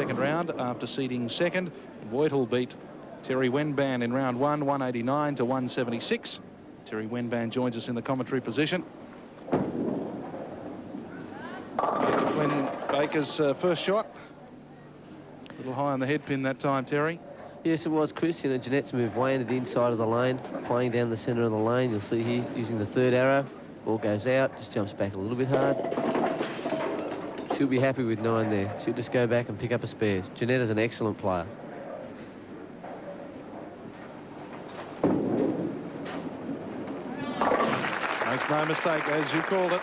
second round after seeding second. Wojtal beat Terry Wenban in round 1, 189 to 176. Terry Wenban joins us in the commentary position. When Baker's first shot, a little high on the head pin that time, Terry. Yes, it was, Chris. You know, Jeanette's moved way into the inside of the lane, playing down the centre of the lane. You'll see here, using the third arrow. Ball goes out, just jumps back a little bit hard. She'll be happy with 9 there. She'll just go back and pick up a spares. Jeanette is an excellent player. Makes no mistake, as you called it.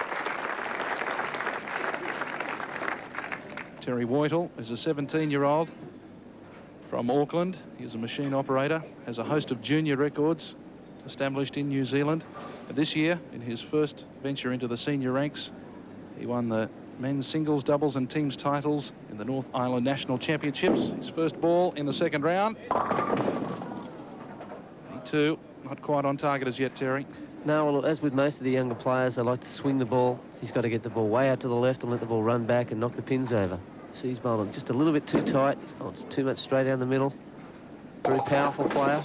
Terry Wojtal is a 17-year-old from Auckland. He's a machine operator, has a host of junior records established in New Zealand. This year, in his first venture into the senior ranks, he won the men's singles, doubles and teams titles in the North Island National Championships. His first ball in the second round. He too, not quite on target as yet, Terry. No, well, as with most of the younger players, they like to swing the ball. He's got to get the ball way out to the left and let the ball run back and knock the pins over. See, he's bowling just a little bit too tight. Oh, it's too much straight down the middle. Very powerful player.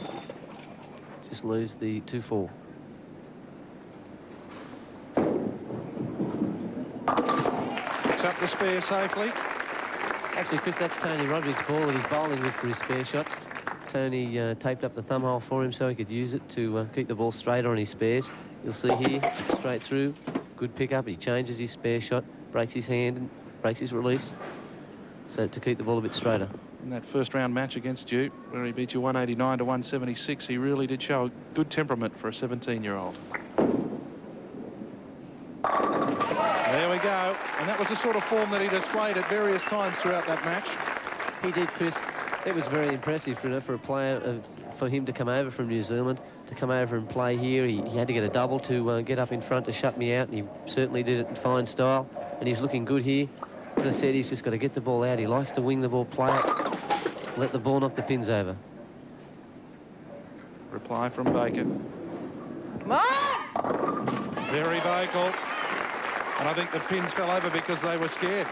Just lose the 2-4. Picks up the spare safely. Actually, Chris, that's Tony Roderick's ball that he's bowling with for his spare shots. Tony taped up the thumb hole for him so he could use it to keep the ball straighter on his spares. You'll see here, straight through, good pick-up. He changes his spare shot, breaks his hand and breaks his release, so to keep the ball a bit straighter. In that first round match against you, where he beat you 189 to 176, he really did show a good temperament for a 17-year-old. There we go. And that was the sort of form that he displayed at various times throughout that match. He did, Chris. It was very impressive for a player, for him to come over from New Zealand, to come over and play here. He had to get a double to get up in front to shut me out, and he certainly did it in fine style. And he's looking good here. As I said, he's just got to get the ball out. He likes to wing the ball, play it, let the ball knock the pins over. Reply from Baker. Come on! Very vocal. And I think the pins fell over because they were scared.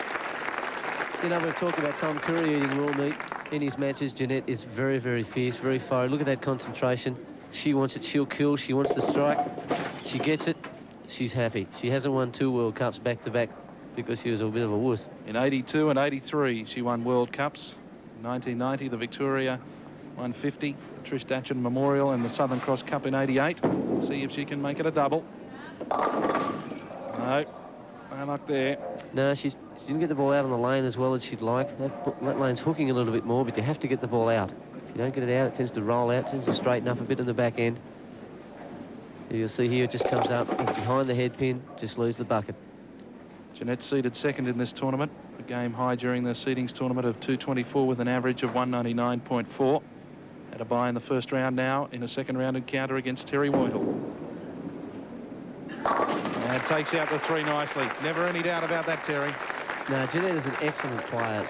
You know, we're talking about Tom Curry eating raw meat in his matches. Jeanette is very, very fierce, very fiery. Look at that concentration. She wants it, she'll kill. She wants the strike. She gets it, she's happy. She hasn't won 2 World Cups back-to-back because she was a bit of a wuss. In 82 and 83, she won World Cups. In 1990, the Victoria 150, the Trish Datchin Memorial, and the Southern Cross Cup in 88. See if she can make it a double. No, no luck there. No, she didn't get the ball out on the lane as well as she'd like. That lane's hooking a little bit more, but you have to get the ball out. If you don't get it out, it tends to roll out, tends to straighten up a bit in the back end. You'll see here it just comes up, it's behind the head pin, just lose the bucket. Jeanette seeded second in this tournament, a game high during the seedings tournament of 224 with an average of 199.4. Had a bye in the first round now in a second round encounter against Terry Wojtal. And takes out the 3 nicely. Never any doubt about that, Terry. No, Jeanette is an excellent player.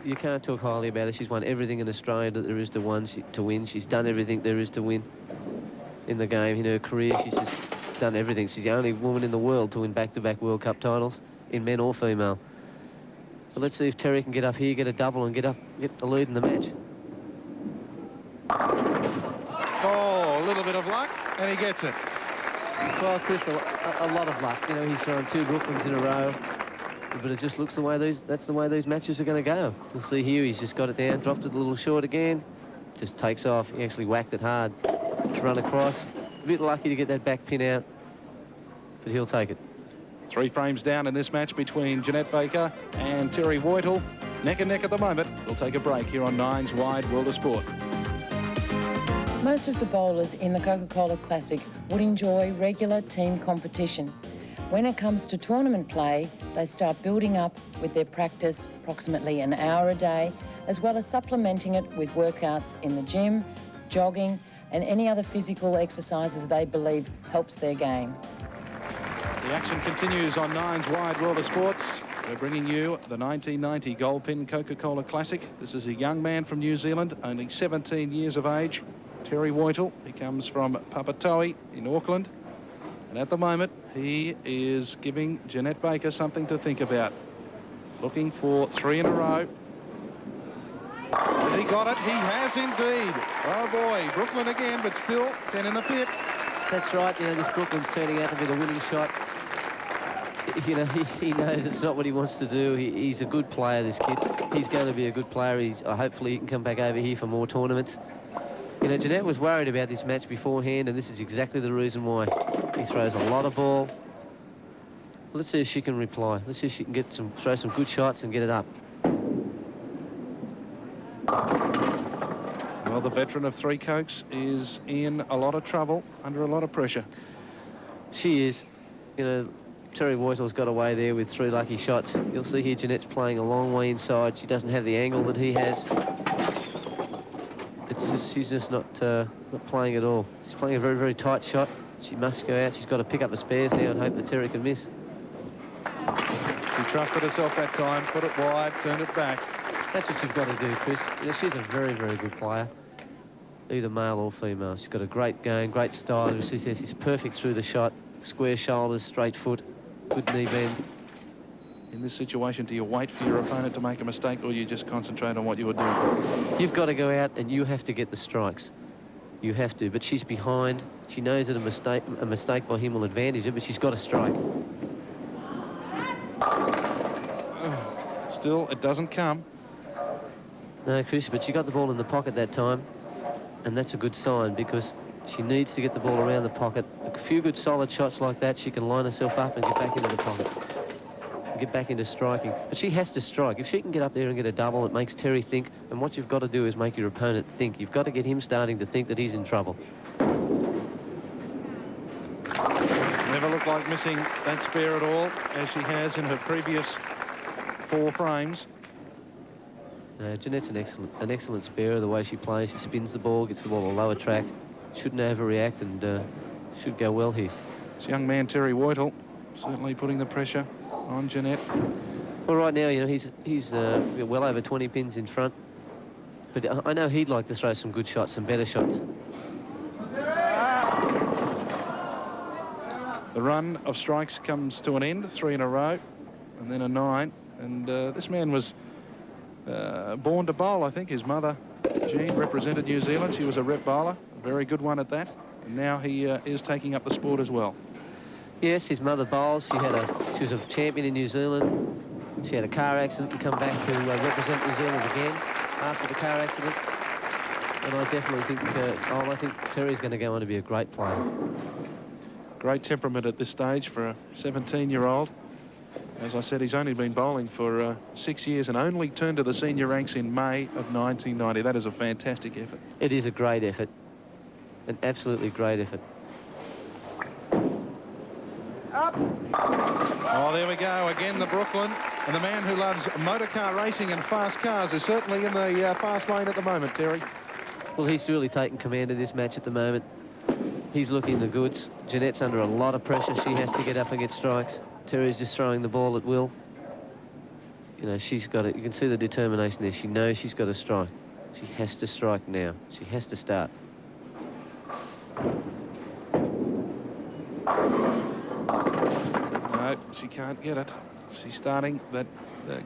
You can't talk highly about her. She's won everything in Australia that there is to win. She's done everything there is to win in the game. In her career, she's just done everything. She's the only woman in the world to win back-to-back World Cup titles, in men or female. So let's see if Terry can get up here, get a double, and get the lead in the match. Oh, a little bit of luck, and he gets it. Well, Chris, a lot of luck. You know, he's thrown 2 Brooklyns in a row, but it just looks that's the way these matches are going to go. You'll see here, he's just got it down, dropped it a little short again, just takes off. He actually whacked it hard to run across. A bit lucky to get that back pin out, but he'll take it. 3 frames down in this match between Jeanette Baker and Terry Wojtal. Neck and neck at the moment. We'll take a break here on Nine's Wide World of Sport. Most of the bowlers in the Coca-Cola Classic would enjoy regular team competition. When it comes to tournament play, they start building up with their practice approximately an hour a day, as well as supplementing it with workouts in the gym, jogging, and any other physical exercises they believe helps their game. The action continues on Nine's Wide World of Sports. We're bringing you the 1990 Goldpin Coca-Cola Classic. This is a young man from New Zealand, only 17 years of age. Terry Wojtal. He comes from Papatoe in Auckland. And at the moment, he is giving Jeanette Baker something to think about. Looking for 3 in a row. he got it? He has indeed. Oh boy, Brooklyn again, but still 10 in the pit. That's right. You know, this Brooklyn's turning out to be the winning shot. You know, he knows it's not what he wants to do. He's a good player, this kid. He's going to be a good player. Hopefully he can come back over here for more tournaments. You know, Jeanette was worried about this match beforehand, and this is exactly the reason why. He throws a lot of ball. Let's see if she can reply. Let's see if she can throw some good shots and get it up. Well, the veteran of 3 Cokes is in a lot of trouble, under a lot of pressure. She is. You know, Terry Wojtal's got away there with 3 lucky shots. You'll see here Jeanette's playing a long way inside. She doesn't have the angle that he has. She's just not playing at all. She's playing a very, very tight shot. She must go out. She's got to pick up the spares now and hope that Terry can miss. She trusted herself that time, put it wide, turned it back. That's what you've got to do, Chris. You know, she's a very, very good player, either male or female. She's got a great game, great style. She says she's perfect through the shot. Square shoulders, straight foot, good knee bend. In this situation, do you wait for your opponent to make a mistake, or you just concentrate on what you are doing? You've got to go out and you have to get the strikes. You have to, but she's behind. She knows that a mistake by him will advantage her, but she's got to strike. Still, it doesn't come. No, Chris, but she got the ball in the pocket that time, and that's a good sign because she needs to get the ball around the pocket. A few good solid shots like that, she can line herself up and get back into the pocket. Get back into striking. But she has to strike. If she can get up there and get a double, it makes Terry think, and what you've got to do is make your opponent think. You've got to get him starting to think that he's in trouble. Never looked like missing that spare at all, as she has in her previous 4 frames. Jeanette's an excellent sparer, the way she plays. She spins the ball, gets the ball a lower track. Shouldn't overreact and should go well here. This young man, Terry Wojtal, certainly putting the pressure on Jeanette. Well, right now, you know, he's well over 20 pins in front. But I know he'd like to throw some good shots, some better shots. The run of strikes comes to an end, 3 in a row, and then a 9. And this man was born to bowl, I think. His mother, Jean, represented New Zealand. She was a rep bowler, a very good one at that. And now he is taking up the sport as well. Yes, his mother bowls. She was a champion in New Zealand. She had a car accident and come back to represent New Zealand again after the car accident. And I definitely think, I think Terry's going to go on to be a great player. Great temperament at this stage for a 17-year-old. As I said, he's only been bowling for 6 years and only turned to the senior ranks in May of 1990. That is a fantastic effort. It is a great effort, an absolutely great effort. Up. Oh, there we go. Again, the Brooklyn. And the man who loves motor car racing and fast cars is certainly in the fast lane at the moment, Terry. Well, he's really taken command of this match at the moment. He's looking the goods. Jeanette's under a lot of pressure. She has to get up and get strikes. Terry's just throwing the ball at will. You know, she's got it. You can see the determination there. She knows she's got to strike. She has to strike now. She has to start. No, she can't get it. She's starting, the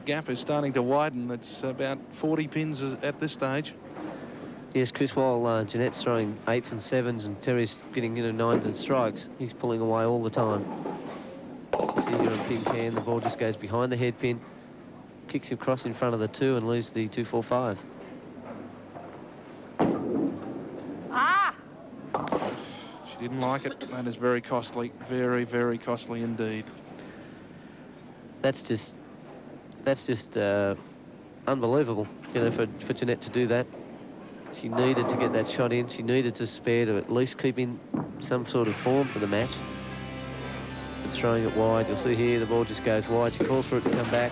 gap is starting to widen. It's about 40 pins at this stage. Yes, Chris, while Jeanette's throwing 8s and 7s and Terry's getting, 9s and strikes, he's pulling away all the time. See here on pin can, the ball just goes behind the head pin, kicks him across in front of the 2 and leaves the 2-4-5. Ah! She didn't like it. That is very costly. Very, very costly indeed. That's just unbelievable, for Jeanette to do that. She needed to get that shot in. She needed to spare to at least keep in some sort of form for the match. But throwing it wide, you'll see here the ball just goes wide. She calls for it to come back,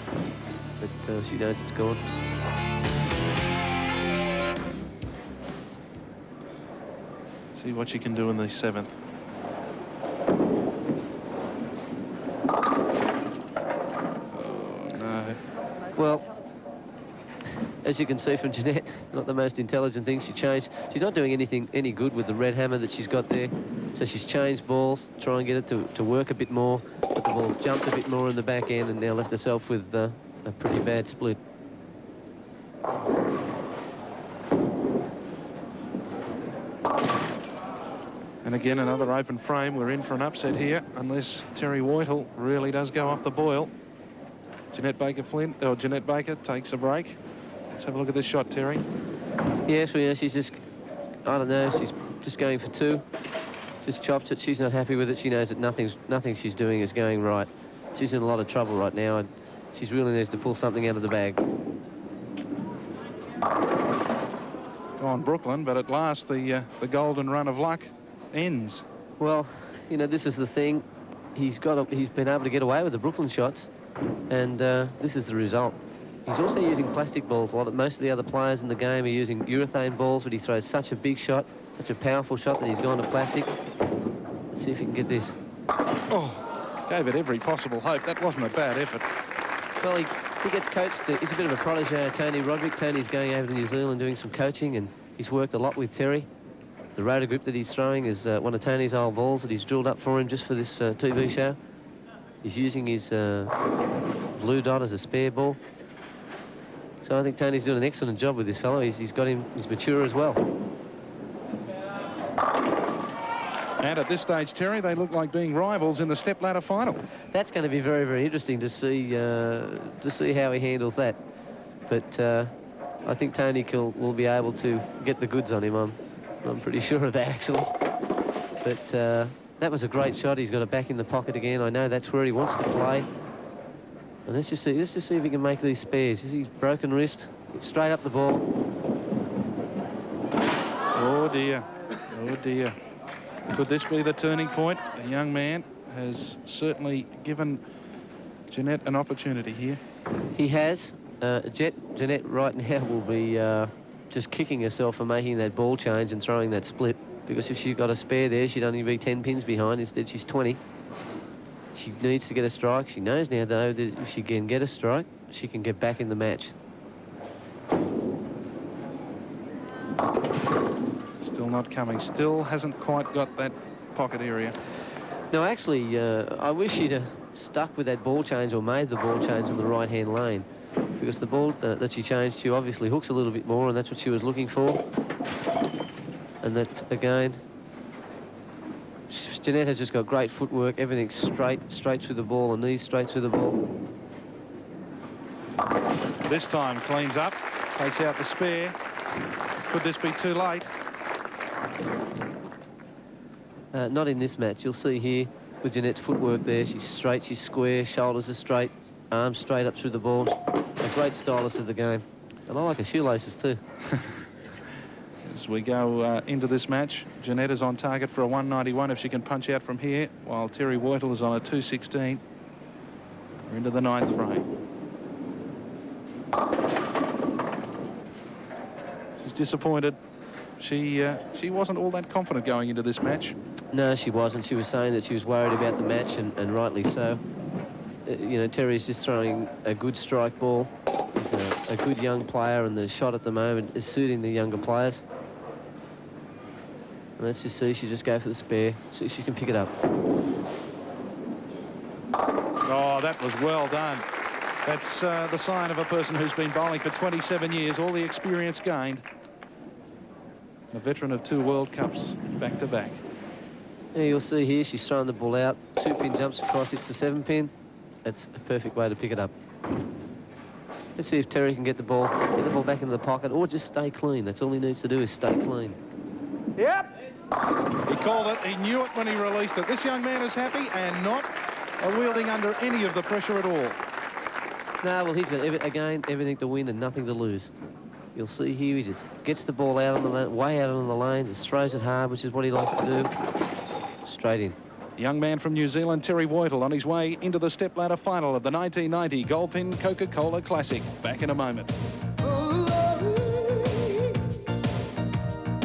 but she knows it's gone. See what she can do in the 7th. Oh, no. Well, as you can see from Jeanette, not the most intelligent thing. She's not doing any good with the red hammer that she's got there. So she's changed balls, try and get it to work a bit more, but the ball's jumped a bit more in the back end and now left herself with a pretty bad split. And again, another open frame. We're in for an upset here, unless Terry Wojtal really does go off the boil. Jeanette Baker takes a break. Let's have a look at this shot, Terry. Yes, well, yeah, she's just, I don't know, she's just going for two. Just chops it. She's not happy with it. She knows that nothing she's doing is going right. She's in a lot of trouble right now, and she really needs to pull something out of the bag. Go on, Brooklyn, but at last the golden run of luck ends. Well, you know, this is the thing. He's been able to get away with the Brooklyn shots, and this is the result. He's also using plastic balls a lot. Most of the other players in the game are using urethane balls, but he throws such a big shot, such a powerful shot, that he's gone to plastic. Let's see if he can get this. Oh, gave it every possible hope. That wasn't a bad effort. Well, he gets coached. He's a bit of a protege, Tony Roderick. Tony's going over to New Zealand doing some coaching, and he's worked a lot with Terry. The rotor grip that he's throwing is one of Tony's old balls that he's drilled up for him just for this TV show. He's using his blue dot as a spare ball. So I think Tony's doing an excellent job with this fellow. He's got him, he's mature as well. And at this stage, Terry, they look like being rivals in the step-ladder final. That's going to be very, very interesting to see how he handles that. But I think Tony will be able to get the goods on him. I'm pretty sure of that, actually. But that was a great shot. He's got it back in the pocket again. I know that's where he wants to play. And let's just see if he can make these spares. He's broken wrist. It's straight up the ball. Oh, dear. Oh, dear. Could this be the turning point? The young man has certainly given Jeanette an opportunity here. He has. Jeanette right now will be just kicking herself for making that ball change and throwing that split, because if she got a spare there, she'd only be 10 pins behind. Instead, she's 20. She needs to get a strike. She knows now, though, that if she can get a strike, she can get back in the match. Still not coming. Still hasn't quite got that pocket area. No, actually, I wish she'd have stuck with that ball change or made the ball change in the right-hand lane, because the ball that she changed to obviously hooks a little bit more, and that's what she was looking for. And that, again, Jeanette has just got great footwork. Everything's straight through the ball, and knees straight through the ball. This time cleans up, takes out the spare. Could this be too late? Not in this match. You'll see here with Jeanette's footwork there. She's straight, she's square, shoulders are straight, arms straight up through the ball. A great stylist of the game. And I like her shoelaces too. As we go into this match, Jeanette is on target for a 191 if she can punch out from here, while Terry Wojtal is on a 216. We're into the 9th frame. She's disappointed. She wasn't all that confident going into this match. No, she wasn't. She was saying that she was worried about the match, and rightly so. You know, Terry's just throwing a good strike ball. He's a good young player, and the shot at the moment is suiting the younger players. And let's just see. She just go for the spare. See if she can pick it up. Oh, that was well done. That's the sign of a person who's been bowling for 27 years, all the experience gained. A veteran of 2 World Cups back-to-back. Yeah, you'll see here she's throwing the ball out. 2-pin jumps across. It's the 7-pin. That's a perfect way to pick it up. Let's see if Terry can get the ball back into the pocket, or just stay clean. That's all he needs to do, is stay clean. Yep. He called it. He knew it when he released it. This young man is happy and not wielding under any of the pressure at all. No, well, he's got, again, everything to win and nothing to lose. You'll see here he just gets the ball out on the lane, way out on the lane, just throws it hard, which is what he likes to do. Straight in. Young man from New Zealand, Terry Wojtal, on his way into the step-ladder final of the 1990 Goldpin Coca-Cola Classic. Back in a moment.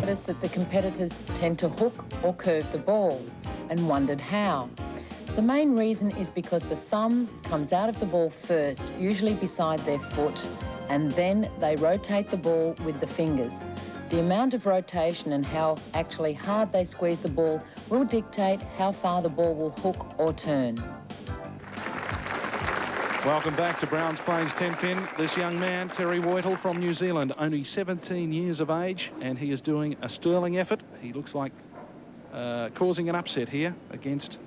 Noticed that the competitors tend to hook or curve the ball, and wondered how. The main reason is because the thumb comes out of the ball first, usually beside their foot, and then they rotate the ball with the fingers. The amount of rotation and how actually hard they squeeze the ball will dictate how far the ball will hook or turn. Welcome back to Browns Plains Tenpin. This young man, Terry Wojtal from New Zealand, only 17 years of age, and he is doing a sterling effort. He looks like causing an upset here against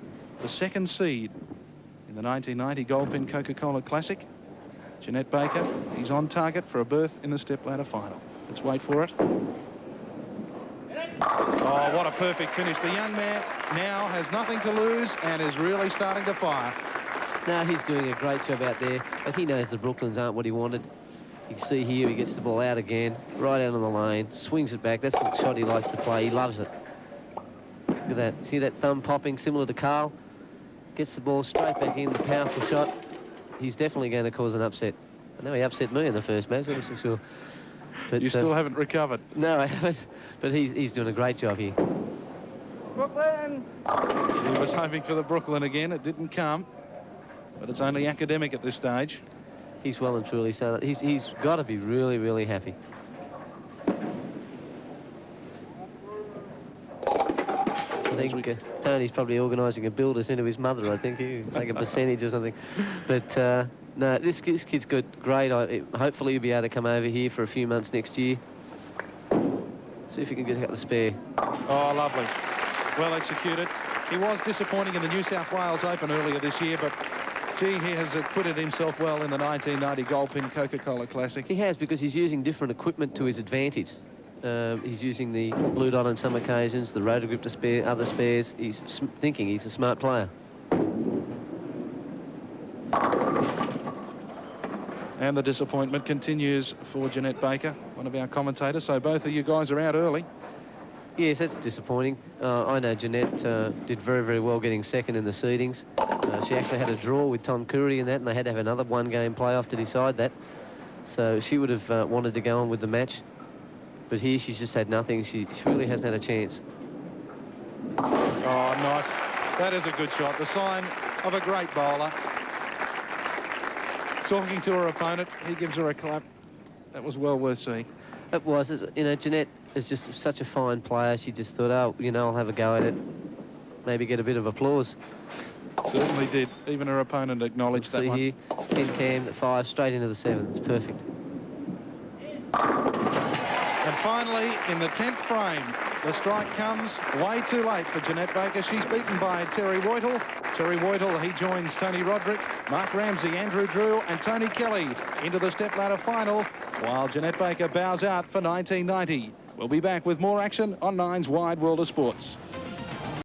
the second seed in the 1990 Goldpin Coca-Cola Classic. Jeanette Baker, he's on target for a berth in the stepladder final. Let's wait for it. Oh, what a perfect finish. The young man now has nothing to lose and is really starting to fire. Now he's doing a great job out there, and he knows the Brooklyns aren't what he wanted. You can see here he gets the ball out again, right out on the lane, swings it back. That's the shot he likes to play. He loves it. Look at that. See that thumb popping, similar to Carl? Gets the ball straight back in, the powerful shot. He's definitely going to cause an upset. I know he upset me in the first match, I'm sure. But, you still haven't recovered. No, I haven't. But he's doing a great job here. Brooklyn! He was hoping for the Brooklyn again. It didn't come. But it's only academic at this stage. He's well and truly so. He's got to be really, really happy. I think Tony's probably organising a build us into his mother. I think he'll take a percentage or something. But no, this kid's good, great. Hopefully he'll be able to come over here for a few months next year. See if he can get out the spare. Oh, lovely. Well executed. He was disappointing in the New South Wales Open earlier this year, but gee, he has acquitted himself well in the 1990 Goldpin Coca-Cola Classic. He has, because he's using different equipment to his advantage. He's using the blue dot on some occasions, the rotor grip to spare other spares. He's thinking he's a smart player. And the disappointment continues for Jeanette Baker, one of our commentators. So both of you guys are out early. Yes, that's disappointing. I know Jeanette did very, very well getting second in the seedings. She actually had a draw with Tom Curry in that, and they had to have another one-game playoff to decide that. So she would have wanted to go on with the match. But here she's just had nothing. She really hasn't had a chance. Oh, nice. That is a good shot. The sign of a great bowler. Talking to her opponent, he gives her a clap. That was well worth seeing. It was. You know, Jeanette is just such a fine player. She just thought, oh, you know, I'll have a go at it. Maybe get a bit of applause. Certainly did. Even her opponent acknowledged that one. See here, Ken Cam at 5, straight into the 7. It's perfect. And finally, in the 10th frame, the strike comes way too late for Jeanette Baker. She's beaten by Terry Wojtal. Terry Wojtal, he joins Tony Roderick, Mark Ramsey, Andrew Drew and Tony Kelly into the stepladder final, while Jeanette Baker bows out for 1990. We'll be back with more action on Nine's Wide World of Sports.